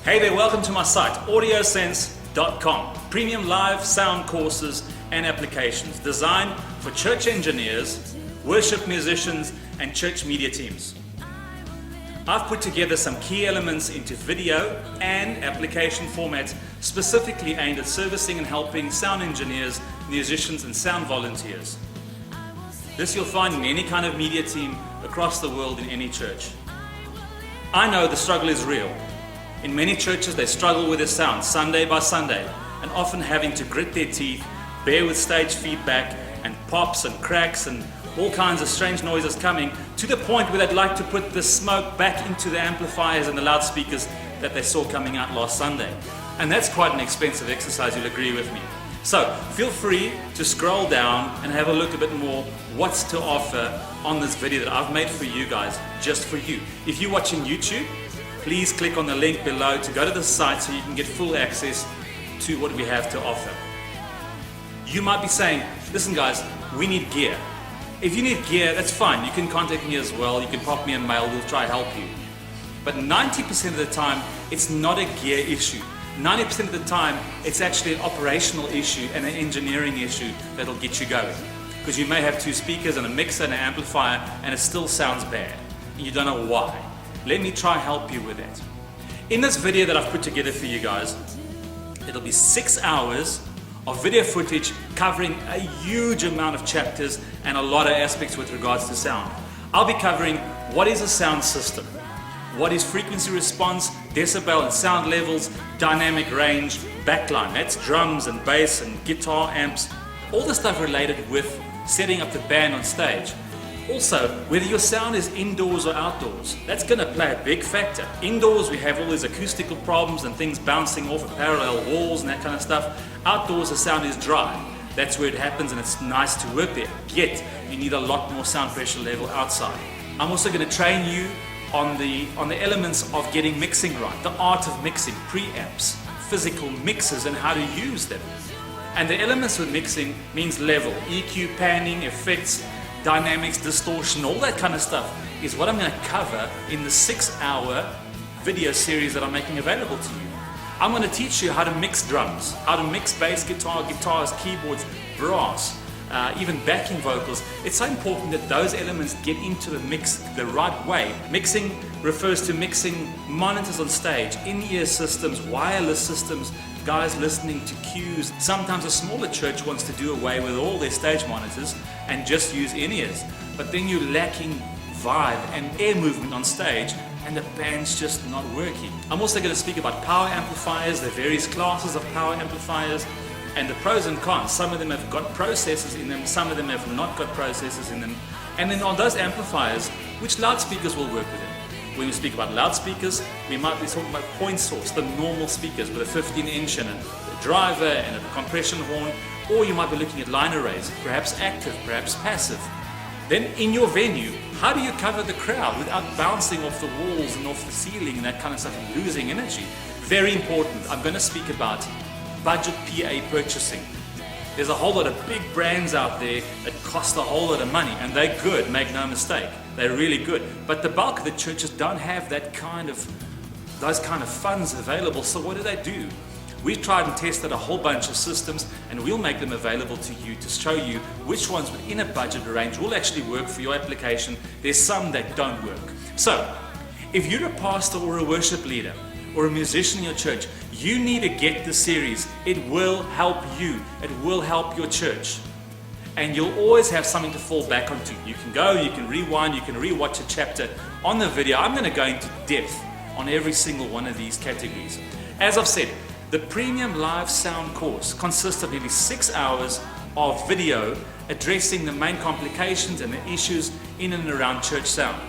Hey there, welcome to my site, audiosense.com. Premium live sound courses and applications designed for church engineers, worship musicians, and church media teams. I've put together some key elements into video and application formats specifically aimed at servicing and helping sound engineers, musicians, and sound volunteers. This you'll find in any kind of media team across the world in any church. I know the struggle is real. In many churches they struggle with their sound Sunday by Sunday, and often having to grit their teeth, bear with stage feedback and pops and cracks and all kinds of strange noises coming, to the point where they'd like to put the smoke back into the amplifiers and the loudspeakers that they saw coming out last Sunday. And that's quite an expensive exercise, you'll agree with me. So feel free to scroll down and have a look a bit more what's to offer on this video that I've made for you guys, just for you. If you're watching YouTube, please click on the link below to go to the site so you can get full access to what we have to offer. You might be saying, listen guys, we need gear. If you need gear, that's fine. You can contact me as well. You can pop me a mail. We'll try to help you. But 90% of the time, it's not a gear issue. 90% of the time, it's actually an operational issue and an engineering issue that'll get you going. Because you may have two speakers and a mixer and an amplifier and it still sounds bad. And you don't know why. Let me try and help you with that. In this video that I've put together for you guys, it'll be 6 hours of video footage covering a huge amount of chapters and a lot of aspects with regards to sound. I'll be covering what is a sound system, what is frequency response, decibel and sound levels, dynamic range, backline, that's drums and bass and guitar amps, all the stuff related with setting up the band on stage. Also, whether your sound is indoors or outdoors, that's going to play a big factor. Indoors we have all these acoustical problems and things bouncing off of parallel walls and that kind of stuff. Outdoors the sound is dry. That's where it happens and it's nice to work there. Yet, you need a lot more sound pressure level outside. I'm also going to train you on the elements of getting mixing right, the art of mixing, preamps, physical mixers and how to use them. And the elements with mixing means level, EQ, panning, effects, dynamics, distortion, all that kind of stuff is what I'm going to cover in the 6-hour video series that I'm making available to you. I'm going to teach you how to mix drums, how to mix bass guitar, guitars, keyboards, brass, even backing vocals. It's so important that those elements get into the mix the right way. Mixing refers to mixing monitors on stage, in-ear systems, wireless systems, guys listening to cues. Sometimes a smaller church wants to do away with all their stage monitors and just use in-ears. But then you're lacking vibe and air movement on stage and the band's just not working. I'm also going to speak about power amplifiers, the various classes of power amplifiers, and the pros and cons. Some of them have got processors in them, some of them have not got processors in them. And then on those amplifiers, which loudspeakers will work with them? When we speak about loudspeakers, we might be talking about point source, the normal speakers with a 15-inch and a driver and a compression horn, or you might be looking at line arrays, perhaps active, perhaps passive. Then in your venue, how do you cover the crowd without bouncing off the walls and off the ceiling and that kind of stuff and losing energy? Very important. I'm going to speak about budget PA purchasing. There's a whole lot of big brands out there that cost a whole lot of money, and they're good, make no mistake. They're really good. But the bulk of the churches don't have those kind of funds available, so what do? We've tried and tested a whole bunch of systems, and we'll make them available to you to show you which ones within a budget range will actually work for your application. There's some that don't work. So, if you're a pastor or a worship leader or a musician in your church, you need to get the series. It will help you. It will help your church. And you'll always have something to fall back onto. You can go, you can rewind, you can rewatch a chapter. On the video, I'm going to go into depth on every single one of these categories. As I've said, the premium live sound course consists of nearly 6 hours of video addressing the main complications and the issues in and around church sound.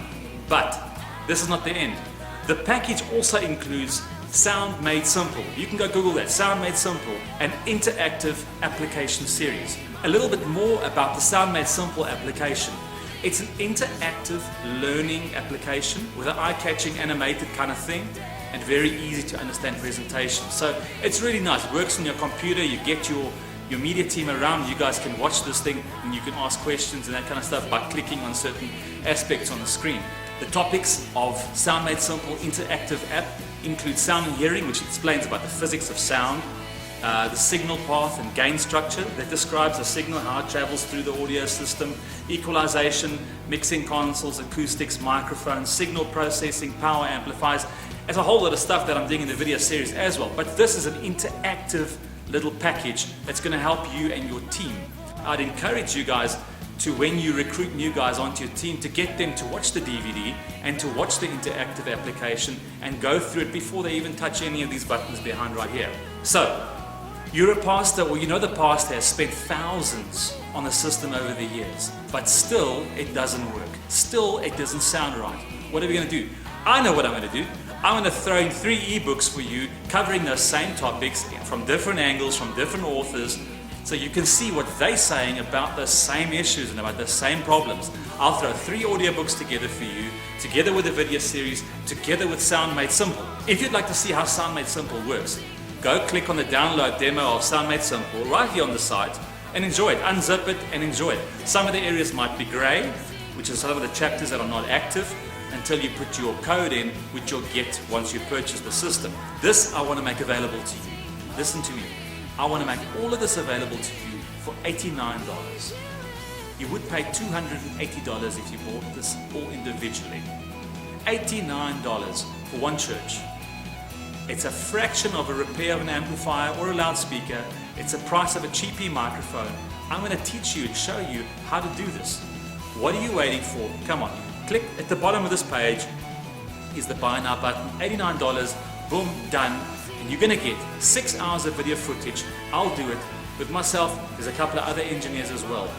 But this is not the end. The package also includes Sound Made Simple. You can go Google that, Sound Made Simple, an interactive application series. A little bit more about the Sound Made Simple application. It's an interactive learning application with an eye-catching animated kind of thing and very easy to understand presentation. So it's really nice. It works on your computer, you get your media team around, you guys can watch this thing and you can ask questions and that kind of stuff by clicking on certain aspects on the screen. The topics of Sound Made Simple interactive app include sound and hearing, which explains about the physics of sound, the signal path and gain structure that describes the signal, how it travels through the audio system, equalization, mixing consoles, acoustics, microphones, signal processing, power amplifiers. There's a whole lot of stuff that I'm doing in the video series as well, but this is an interactive little package that's going to help you and your team. I'd encourage you guys to, when you recruit new guys onto your team, to get them to watch the DVD and to watch the interactive application and go through it before they even touch any of these buttons behind right here. So, you're a pastor, or you know the pastor has spent thousands on the system over the years, but still it doesn't work. Still it doesn't sound right. What are we going to do? I know what I'm going to do. I'm going to throw in 3 ebooks for you covering those same topics from different angles, from different authors, so you can see what they're saying about the same issues and about the same problems. I'll throw 3 audiobooks together for you, together with a video series, together with Sound Made Simple. If you'd like to see how Sound Made Simple works, go click on the download demo of Sound Made Simple right here on the site and enjoy it. Unzip it and enjoy it. Some of the areas might be grey, which is some of the chapters that are not active, until you put your code in, which you'll get once you purchase the system. This I want to make available to you. Listen to me. I want to make all of this available to you for $89. You would pay $280 if you bought this all individually. $89 for one church. It's a fraction of a repair of an amplifier or a loudspeaker. It's a price of a cheapy microphone. I'm going to teach you and show you how to do this. What are you waiting for? Come on. Click at the bottom of this page is the buy now button. $89. Boom, done. And you're going to get 6 hours of video footage. I'll do it with myself. There's a couple of other engineers as well,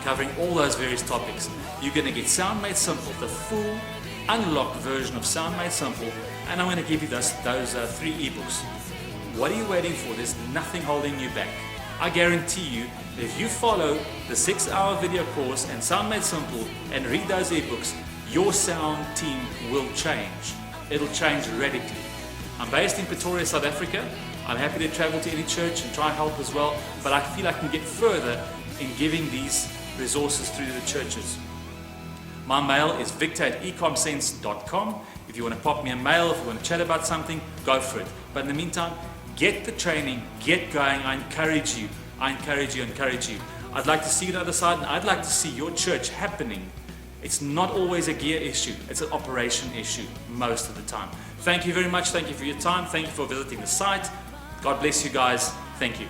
covering all those various topics. You're going to get Sound Made Simple, the full unlocked version of Sound Made Simple, and I'm going to give you those 3 ebooks. What are you waiting for? There's nothing holding you back. I guarantee you that if you follow the 6-hour video course and Sound Made Simple and read those ebooks, your sound team will change. It'll change radically. I'm based in Pretoria, South Africa. I'm happy to travel to any church and try and help as well, but I feel I can get further in giving these resources through to the churches. My mail is victor@ecomsense.com. If you want to pop me a mail, if you want to chat about something, go for it. But in the meantime, get the training, get going. I encourage you. I'd like to see you on the other side, and I'd like to see your church happening. It's not always a gear issue. It's an operation issue most of the time. Thank you very much. Thank you for your time. Thank you for visiting the site. God bless you guys. Thank you.